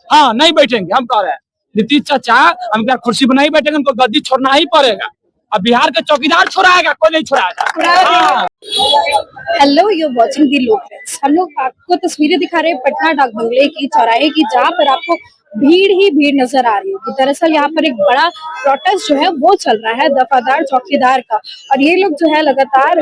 हाँ नहीं बैठेंगे, हम कह रहे हैं नीतीश चाचा हम क्या कुर्सी पर नहीं बैठेंगे, उनको गद्दी छोड़ना ही पड़ेगा। अब बिहार के चौकीदार छोड़ाएगा, कोई नहीं छोड़ाएगा। Hello, you watching the locals. हम लोग आपको तस्वीरें दिखा रहे हैं पटना डाक बंगले की, चौराहे की, जहाँ पर आपको भीड़ ही भीड़ नजर आ रही होगी। दरअसल यहाँ पर एक बड़ा प्रोटेस्ट जो है वो चल रहा है दफादार चौकीदार का, और ये लोग जो है लगातार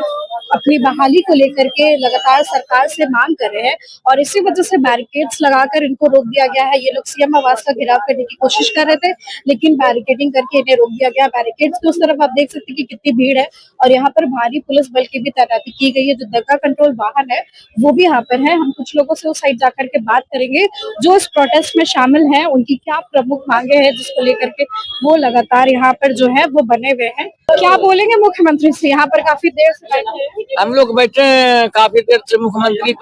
अपनी बहाली को लेकर के लगातार सरकार से मांग कर रहे हैं, और इसी वजह से बैरिकेड्स लगाकर इनको रोक दिया गया है। ये लोग सीएम आवास का घेराव करने की कोशिश कर रहे थे, लेकिन बैरिकेडिंग करके इन्हें रोक दिया गया। बैरिकेड्स की उस तरफ आप देख सकते हैं कि कितनी भीड़ है, और यहाँ पर भारी पुलिस बल की भी तैनाती की गई है। जो दंगा कंट्रोल वाहन है वो भी यहाँ पर है। हम कुछ लोगों से उस साइड जाकर के बात करेंगे जो इस प्रोटेस्ट में शामिल हैं, उनकी क्या प्रमुख मांगे हैं जिसको लेकर के वो लगातार यहाँ पर जो है वो बने हुए हैं। क्या बोलेंगे मुख्यमंत्री से? यहाँ पर काफी देर से बैठे हैं। हम लोग बैठे हैं काफी देर से, मुख्यमंत्री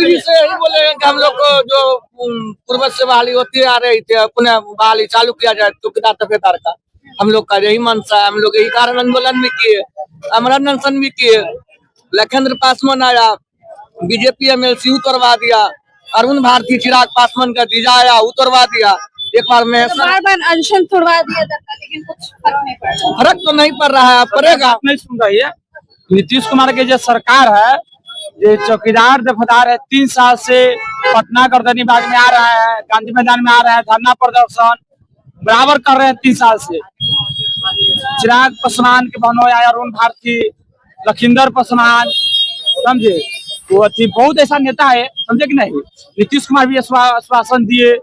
जी से यही बोले हैं कि हम लोग को जो पूर्व से बहाली होती आ रही थी, पुनः बहाली चालू किया जाए चौकीदार तफेदार का। हम लोग का यही मंशा है। हम लोग यही कारण आंदोलन भी किए, अमरण अनशन भी किए। लखेंद्र पासवान आया, बीजेपी एमएलसी उतरवा दिया। अरुण भारती, चिराग पासवान का जीजा आया, उतरवा दिया। एक बार में बार अनशन तोड़वा दिया जाता, लेकिन कुछ फर्क नहीं पड़ रहा। फर्क तो नहीं पड़ रहा है, पड़ेगा। नहीं सुन रही है नीतीश कुमार की जो सरकार है, ये चौकीदार दफादार है, 3 साल से पटना गर्दनी बाग में आ रहा है, गांधी मैदान में आ रहा है, धरना प्रदर्शन बराबर कर रहे हैं 3 साल से। चिराग पासवान के बहनों आया, अरुण भारती, लखिंदर पासवान, समझे वो बहुत ऐसा नेता है, समझे कि नहीं। नीतीश कुमार भी आश्वासन दिए,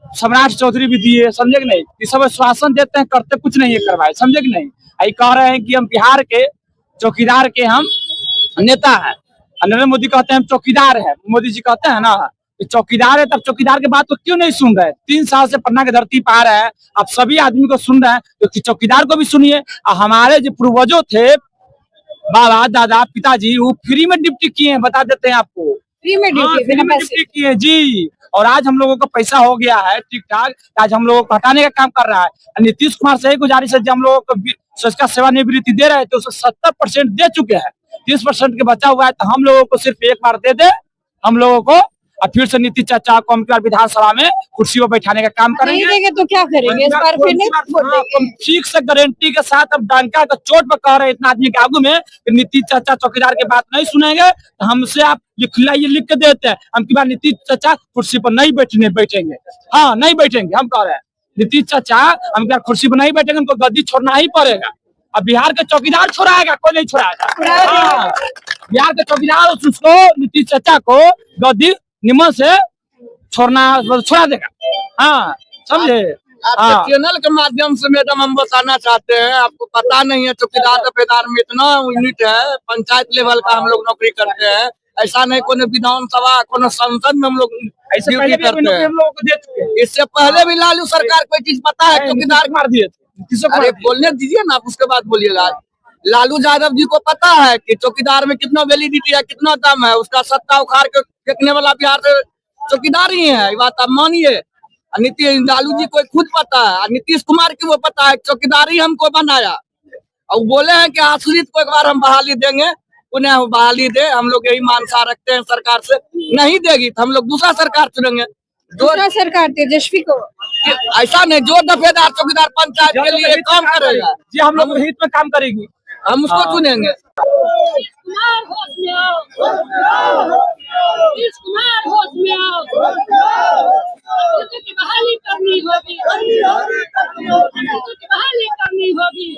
सम्राट चौधरी भी दिए, समझे कि नहीं। ये सब आश्वासन देते हैं, करते कुछ नहीं है करवाए, समझे कि नहीं। आई कह रहे हैं कि हम बिहार के चौकीदार के हम नेता हैं। नरेंद्र मोदी कहते हैं हम चौकीदार है, मोदी जी कहते हैं ना चौकीदार है, तब चौकीदार के बात तो क्यों नहीं सुन रहे। 3 साल से पटना की धरती पर आ रहे हैं, आप सभी आदमी को सुन रहे हैं, तो चौकीदार को भी सुनिए। हमारे जो पूर्वजों थे, बाबा दादा पिताजी, वो फ्री में ड्यूटी किए हैं, बता देते हैं आपको, फ्री में ड्यूटी किए जी। और आज हम लोगों का पैसा हो गया है ठीक ठाक, आज हम लोगों को हटाने का काम कर रहा है। नीतीश कुमार से गुजारिश है, हम लोगों को स्वच्छता सेवानिवृत्ति दे रहे थे, तो उसे 70% दे चुके हैं, 30% के बचा हुआ है। तो हम लोगों को सिर्फ एक बार दे दे हम लोगों को, और फिर से नीतीश चाचा को हम विधानसभा में कुर्सी पर बैठाने का काम करेंगे। नहीं देंगे तो क्या करेंगे? इस बार फिर नहीं ठीक से गारंटी के साथ अब डंका का चोट पर कह रहे इतना आदमी के आगू में कि नीतीश चाचा चौकीदार की बात नहीं सुनेंगे, तो हमसे आप लिखलाइए, लिख के देते हैं हम की बार नीतीश चाचा कुर्सी पर नहीं बैठेंगे। हाँ नहीं बैठेंगे, हम कह रहे हैं नीतीश चाचा हम क्या कुर्सी पर नहीं बैठेंगे, उनको गद्दी छोड़ना ही पड़ेगा। अब बिहार के चौकीदार छोड़ाएगा, कोई नहीं छोड़ाएगा। हाँ, बिहार के चौकीदार उसको नीतीश चाचा को गद्दी निमन से छोड़ा देगा। हाँ समझे। आपके चैनल के माध्यम से मैडम हम बताना चाहते हैं, आपको पता नहीं है चौकीदार दफेदार में इतना यूनिट है, पंचायत लेवल का हम लोग नौकरी करते हैं। ऐसा नहीं कोई विधानसभा कोई संसद में हम लोग ड्यूटी करते हैं। इससे पहले भी लालू सरकार कोई चीज पता है चौकीदार मार दिए थे। अरे बोलने दीजिए ना, उसके बाद बोलिएगा। लालू यादव जी को पता है कि चौकीदार में कितना वैलिडिटी है, कितना दम है, उसका सत्ता उखाड़ के फेंकने वाला बिहार से चौकीदार ही है, ये बात आप मानिए। नीतीश लालू जी को खुद पता है, नीतीश कुमार की वो पता है चौकीदार ही हमको बनाया। और बोले हैं कि आश्रित को एक बार हम बहाली देंगे, उन्हें बहाली दे। हम लोग यही मानसा रखते हैं सरकार से, नहीं देगी तो हम लोग दूसरा सरकार चुनेंगे। दूसरा सरकार तेजस्वी को, ऐसा नहीं जो दफेदार चौकीदार पंचायत के लिए काम करेगा जी, हम लोग हित में काम करेगी, हम उसको चुनेंगे। बहाली करनी होगी,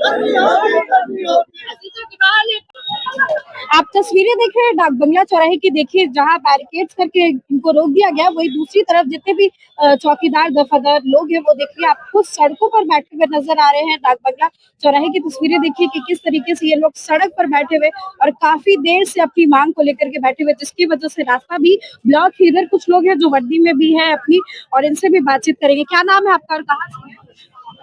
आप तस्वीरें देख रहे हैं डाक बंगला चौराहे की। देखिए जहां बैरिकेड्स करके इनको रोक दिया गया, वही दूसरी तरफ जितने भी चौकीदार दफादार लोग हैं वो देखिए आपको सड़कों पर बैठे हुए नजर आ रहे हैं। डाक बंगला चौराहे की तस्वीरें देखिए कि किस तरीके से ये लोग सड़क पर बैठे हुए और काफी देर से अपनी मांग को लेकर के बैठे हुए, जिसकी वजह से रास्ता भी ब्लॉक। इधर कुछ लोग हैं जो वर्दी में भी है अपनी, और इनसे भी बातचीत करेंगे। क्या नाम है आपका और कहाँ से है?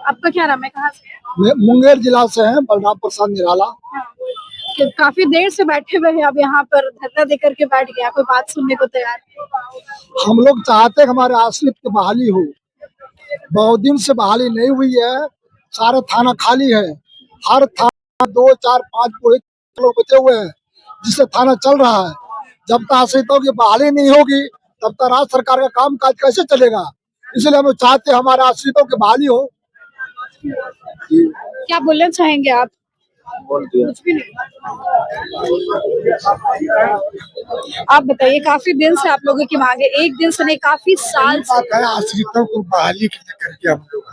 आपका क्या नाम है, कहाँ से? मुंगेर जिला से है, बलराम प्रसाद निराला। काफी देर से बैठे हुए हैं, अब यहाँ पर धरना देकर के बैठ गया, कोई बात सुनने को तैयार नहीं। हम लोग चाहते हैं हमारे आश्रित की बहाली हो, बहुत दिन से बहाली नहीं हुई है, सारे थाना खाली है, हर थाना 2, 4, 5 पूरे लोग बचे हुए हैं जिससे थाना चल रहा है। जब तक आश्रितों की बहाली नहीं होगी तब तक राज्य सरकार का काम काज कैसे चलेगा। इसलिए हम चाहते हैं हमारे आश्रितों की बहाली हो। क्या बोलना चाहेंगे आप? कुछ भी नहीं। आप बताइए, काफी दिन से आप लोगों की मांग है, एक दिन से नहीं काफी साल से बात है, आश्रितों को बहाली के लेकर के हम लोग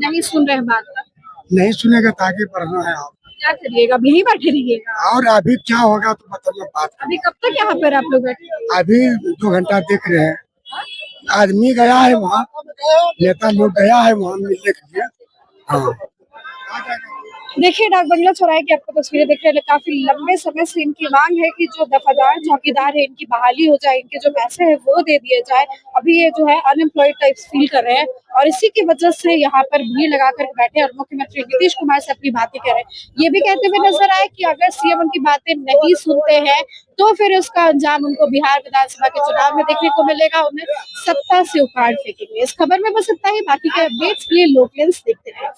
नहीं सुन रहे हैं बात का। नहीं सुनेगा तो आगे बढ़ना है। आप क्या करिएगा, अब यहीं बैठे रहिएगा? और अभी क्या होगा तो मतलब बात अभी कब तक यहाँ पर आप लोग बैठे? अभी 2 घंटा देख रहे हैं। आदमी गया है वहाँ, नेता लोग गया है वहाँ मिलने के लिए। हाँ देखिए, डाक बंगला चौराहे की आपको तस्वीरें दिख रही है। काफी लंबे समय से इनकी मांग है कि जो दफादार चौकीदार है इनकी बहाली हो जाए, इनके जो पैसे हैं वो दे दिए जाए। अभी ये जो है अनएम्प्लॉयड टाइप्स फील कर रहे हैं और इसी की वजह से यहाँ पर भीड़ लगा कर बैठे और मुख्यमंत्री नीतीश कुमार से अपनी बातें कर रहे हैं। ये भी कहते हुए नजर आए कि अगर सीएम उनकी बातें नहीं सुनते हैं तो फिर उसका अंजाम उनको बिहार विधानसभा के चुनाव में देखने को मिलेगा, उन्हें सत्ता से उखाड़ फेंकेंगे। इस खबर में बस इतना ही। बाकी के अपडेट्स के लिए लोकलेंस देखते रहे।